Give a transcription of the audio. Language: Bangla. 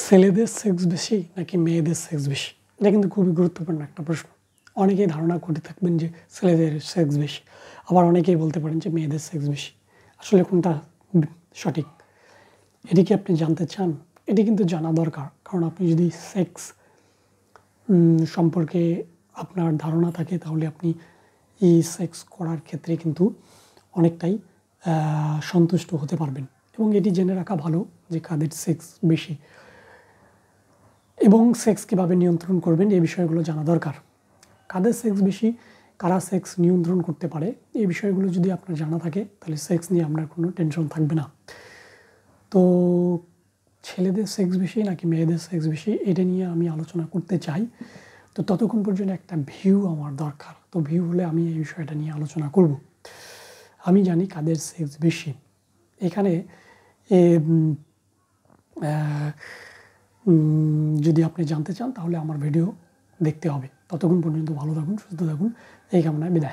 ছেলেদের সেক্স বেশি নাকি মেয়েদের সেক্স বেশি? এটা কিন্তু খুবই গুরুত্বপূর্ণ একটা প্রশ্ন। অনেকেই ধারণা করে থাকবেন যে ছেলেদের সেক্স বেশি, আবার অনেকেই বলতে পারেন যে মেয়েদের সেক্স বেশি। আসলে কোনটা সঠিক? এটি কি আপনি জানতে চান? এটি কিন্তু জানা দরকার, কারণ আপনি যদি সেক্স সম্পর্কে আপনার ধারণা থাকে, তাহলে আপনি এই সেক্স করার ক্ষেত্রে কিন্তু অনেকটাই সন্তুষ্ট হতে পারবেন। এবং এটি জেনে রাখা ভালো যে কাদের সেক্স বেশি এবং সেক্স কীভাবে নিয়ন্ত্রণ করবেন, এই বিষয়গুলো জানা দরকার। কাদের সেক্স বেশি, কারা সেক্স নিয়ন্ত্রণ করতে পারে, এই বিষয়গুলো যদি আপনার জানা থাকে, তাহলে সেক্স নিয়ে আপনার কোনো টেনশন থাকবে না। তো ছেলেদের সেক্স বেশি নাকি মেয়েদের সেক্স বেশি, এটা নিয়ে আমি আলোচনা করতে চাই। তো ততক্ষণ পর্যন্ত একটা ভিউ আমার দরকার। তো ভিউ হলে আমি এই বিষয়টা নিয়ে আলোচনা করব। আমি জানি কাদের সেক্স বেশি। এখানে যদি আপনি জানতে চান, তাহলে আমার ভিডিও দেখতে হবে। ততক্ষণ পর্যন্ত ভালো থাকুন, সুস্থ থাকুন, এই কামনায় বিদায়।